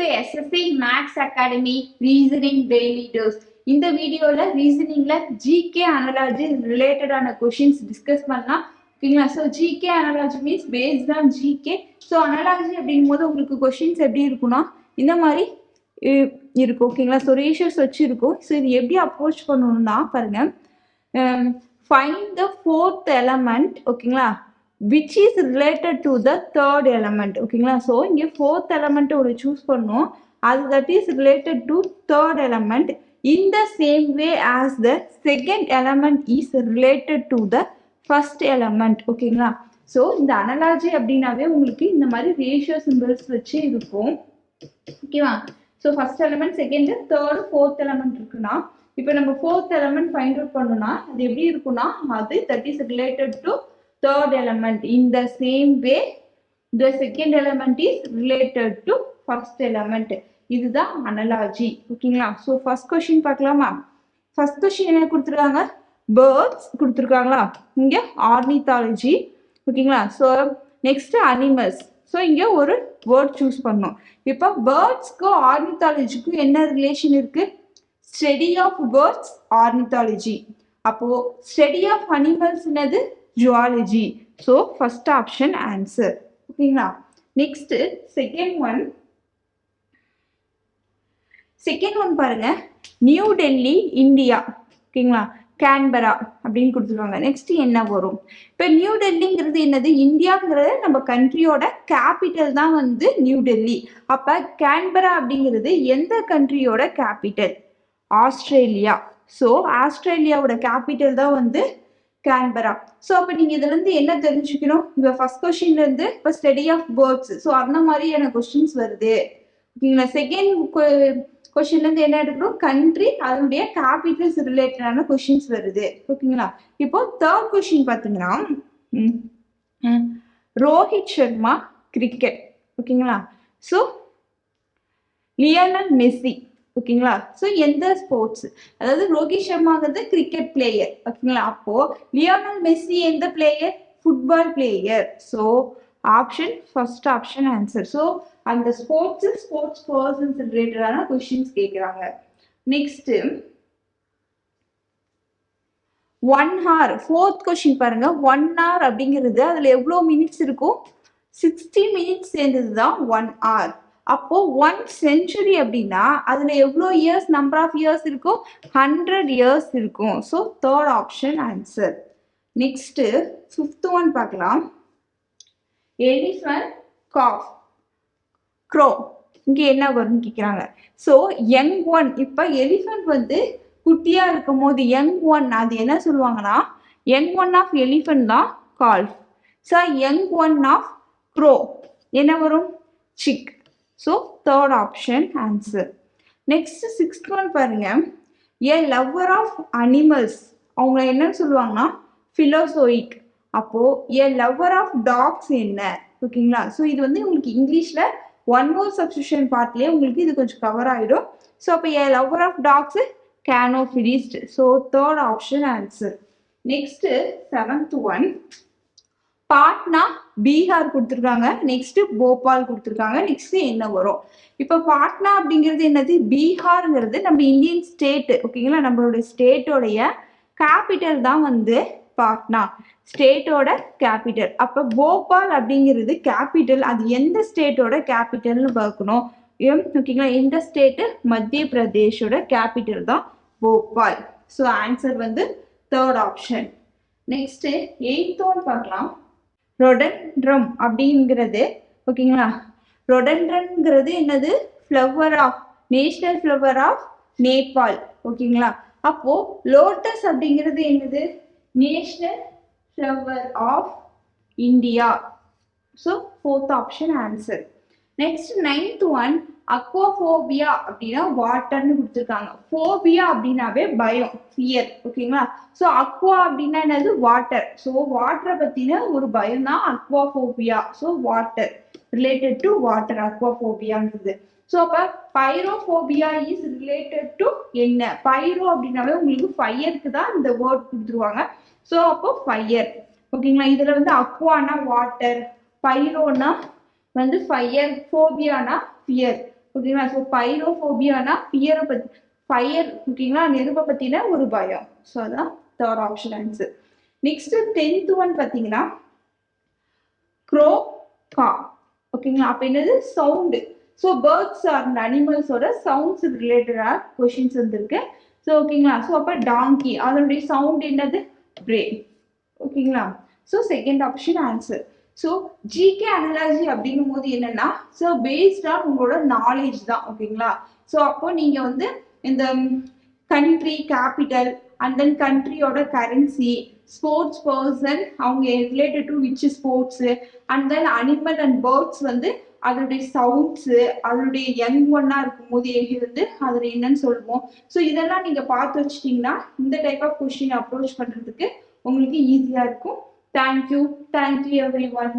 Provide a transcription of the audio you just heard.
to SSC Max Academy Reasoning Daily Dose. இந்த வீடியோல ரீசனிங்ல GK analogy ரிலேட்டடான கொஸ்டின்ஸ் டிஸ்கஸ் பண்ணலாம். ஓகேங்களா? So GK analogy means based on GK. So analogy அப்படிங்கும் போது உங்களுக்கு கொஸ்டின்ஸ் எப்படி இருக்குன்னா இந்த மாதிரி இருக்கும். ஓகேங்களா? ஸோ ரேஷியோஸ் வச்சு இருக்கும். ஸோ இது எப்படி அப்ரோச் பண்ணணும்னா பாருங்க, ஃபைண்ட் த ஃபோர்த் எலமெண்ட். ஓகேங்களா? which is related to the third element. ஓகேங்களா? ஸோ இங்கே ஃபோர்த் எலமெண்ட் ஒரு சூஸ் பண்ணோம், அது that is related to third element in the same way as the second element is related to the first element. ஓகேங்களா? So இந்த analogy அப்படின்னாவே உங்களுக்கு இந்த மாதிரி ரேஷியோ சிம்பிள்ஸ் வச்சு இருக்கும். ஓகேவா? So first element, second, third, fourth element இருக்குன்னா இப்போ நம்ம ஃபோர்த் எலமெண்ட் ஃபைண்ட் அவுட் பண்ணோம்னா அது எப்படி இருக்குன்னா அது that is related to third element in the same way the second element is related to first element. இதுதான் அனாலஜி. ஓகேங்களா? ஸோ ஃபர்ஸ்ட் கொஸ்டின் பார்க்கலாமா? ஃபர்ஸ்ட் கொஸ்டின் என்ன கொடுத்துருக்காங்க? பேர்ட்ஸ் கொடுத்துருக்காங்களா? இங்கே ஆர்னித்தாலஜி. ஓகேங்களா? So next animals. ஸோ இங்கே ஒரு வேர்ட் சூஸ் பண்ணோம். இப்போ பேர்ட்ஸ்க்கும் ஆர்னித்தாலஜிக்கும் என்ன ரிலேஷன் இருக்கு? Study of birds ornithology. அப்போ ஸ்டடி ஆஃப் அனிமல்ஸ் என்னது? Zoology. So first option answer. ஓகேங்களா? நெக்ஸ்ட் செகண்ட் ஒன் பாருங்க, நியூ டெல்லி இந்தியா. ஓகேங்களா? கேன்பரா அப்படின்னு கொடுத்துருவாங்க. நெக்ஸ்ட் என்ன வரும்? இப்போ நியூ டெல்லிங்கிறது என்னது? இந்தியாங்கிறது நம்ம கண்ட்ரியோட கேபிட்டல் தான் வந்து நியூ டெல்லி. அப்போ கேன்பரா அப்படிங்கிறது எந்த கண்ட்ரியோட கேபிட்டல்? ஆஸ்திரேலியா. ஸோ ஆஸ்திரேலியாவோட கேபிட்டல் தான் வந்து கேன்பரா. ஸோ அப்போ நீங்கள் இதுலேருந்து என்ன தெரிஞ்சுக்கணும்? இப்போ ஃபர்ஸ்ட் கொஸ்டின்லேருந்து இப்போ ஸ்டடி ஆஃப் பேர்ட்ஸ், ஸோ அந்த மாதிரியான கொஸ்டின்ஸ் வருது. ஓகேங்களா? செகண்ட் கொஸ்டின்லேருந்து என்ன எடுக்கணும்? கண்ட்ரி, அதனுடைய கேபிட்டல்ஸ் ரிலேட்டடான கொஸ்டின்ஸ் வருது. ஓகேங்களா? இப்போ தேர்ட் கொஸ்டின் பார்த்தீங்கன்னா ரோஹித் சர்மா கிரிக்கெட். ஓகேங்களா? So Lionel Messi. ஓகேங்களா? ஸோ எந்த ஸ்போர்ட்ஸ், அதாவது ரோஹித் சர்மாங்கிறது கிரிக்கெட் பிளேயர். ஓகேங்களா? அப்போ லியோனல் மெஸ்ஸி எந்த player? Football player. So option first option answer. So அந்த ஸ்போர்ட்ஸ் பர்சன்ஸ் ரிலேட்டடான கொஸ்டின்ஸ் கேட்குறாங்க. Next 1 hour. ஃபோர்த் கொஸ்டின் பாருங்க, 1 hour அப்படிங்கிறது அதுல எவ்வளோ மினிட்ஸ் இருக்கும்? 60 மினிட்ஸ் சேர்ந்தது தான் 1 hour. அப்போ 1 century அப்படின்னா அதுல எவ்வளோ இயர்ஸ், நம்பர் ஆஃப் இயர்ஸ் இருக்கும்? 100 இயர்ஸ் இருக்கும். So third option answer. Next fifth one பார்க்கலாம், எலிஃபண்ட், காஃப், க்ரோ. இங்கே என்ன வரும்னு கேட்குறாங்க. ஸோ யங் ஒன், இப்போ எலிஃபண்ட் வந்து குட்டியா இருக்கும் போது யங் ஒன் அது என்ன சொல்லுவாங்கன்னா யங் ஒன் ஆஃப் எலிஃபண்ட் தான் calf. So young one of crow என்ன வரும்? Chick. So third option answer. Next sixth one பாருங்க, ஏ லவ்வர் ஆஃப் அனிமல்ஸ், அவங்க என்னன்னு சொல்லுவாங்கன்னா ஃபிலோசோயிக். அப்போ ஏ லவ்வர் ஆஃப் டாக்ஸ் என்ன? ஓகேங்களா? ஸோ இது வந்து உங்களுக்கு இங்கிலீஷ்ல ஒன் மோர் சப்ஸ்டியூஷன் பார்ட்லேயே உங்களுக்கு இது கொஞ்சம் கவர் ஆகிடும். ஸோ அப்போ a lover of dogs cynophilist. So third option answer. Next seventh one, Patna Bihar கொடுத்துருக்காங்க, நெக்ஸ்ட் போபால் கொடுத்துருக்காங்க. நெக்ஸ்ட் என்ன வரும்? இப்போ பாட்னா அப்படிங்கிறது என்னது? பீகார்ங்கிறது நம்ம இந்தியன் ஸ்டேட். ஓகேங்களா? நம்மளுடைய ஸ்டேட்டோடைய கேபிட்டல் தான் வந்து பாட்னா, ஸ்டேட்டோட கேபிட்டல். அப்போ போபால் அப்படிங்கிறது கேபிட்டல், அது எந்த ஸ்டேட்டோட கேபிட்டல்னு பார்க்கணும். ஓகேங்களா? எந்த ஸ்டேட்டு? மத்திய பிரதேஷோட கேபிட்டல் தான் போபால். ஸோ ஆன்சர் வந்து third option. Next eighth one பார்க்கலாம், ரொடன்ட்ரம் அப்படிங்கிறது. ஓகேங்களா? ரொடன்ட்ரம்ங்கிறது என்னது? Flower of, national flower of Nepal. ஓகேங்களா? அப்போ லோட்டஸ் அப்படிங்கிறது என்னது? National flower of India. So fourth option answer. Next ninth one, aquaphobia அப்படின்னா வாட்டர்னு கொடுத்துருக்காங்க. ஃபோபியா அப்படின்னாவே பயம், ஃபியர். ஓகேங்களா? ஸோ அக்வா அப்படின்னா என்னது? வாட்டர். ஸோ வாட்டரை பற்றின ஒரு பயம் தான் aquaphobia. So water, related to water அக்வாஃபோபியாங்கிறது. ஸோ அப்போ பைரோஃபோபியா இஸ் ரிலேட்டட் டு என்ன? பைரோ அப்படின்னாவே உங்களுக்கு ஃபயருக்கு தான் இந்த வேர்ட் கொடுத்துருவாங்க. ஸோ அப்போ ஃபயர். ஓகேங்களா? இதில் வந்து அக்வானா வாட்டர், பைரோனா வந்து ஃபயர், ஃபோபியானா ஃபியர். ஓகேங்களா. ஸோ பைரோஃபோபியானா பியரை பத்தி, ஃபயர் ஓகேங்களா, நெருப்பை பத்தின ஒரு பயம். ஸோ அதான் third option answer. Next 10th one பார்த்தீங்கன்னா க்ரோ கா ஓகேங்களா. அப்ப என்னது சவுண்டு. ஸோ பேர்ட்ஸ் ஆர் அனிமல்ஸோட சவுண்ட்ஸ் ரிலேட்டடா கொஷின்ஸ் வந்துருக்கு. ஸோ ஓகேங்களா. ஸோ அப்ப டாங்கி அதனுடைய சவுண்ட் என்னது பிரே ஓகேங்களா. So second option answer. So GK analogy அப்படிங்கும் போது என்னன்னா ஸோ பேஸ்ட் ஆன் உங்களோட நாலேஜ் தான் ஓகேங்களா. ஸோ அப்போ நீங்க வந்து இந்த கண்ட்ரி கேபிட்டல் அண்ட் தென் கண்ட்ரியோட கரன்சி, ஸ்போர்ட்ஸ் பர்சன் அவங்க related to which sports, and then animal and birds வந்து அதனுடைய சவுண்ட்ஸு, அதனுடைய யங் ஒன்னா இருக்கும் போது வந்து அதில் என்னன்னு சொல்லுவோம். ஸோ இதெல்லாம் நீங்க பார்த்து வச்சிட்டீங்கன்னா இந்த டைப் ஆஃப் கொஸ்டின் அப்ரோச் பண்றதுக்கு உங்களுக்கு ஈஸியா இருக்கும். Thank you every one.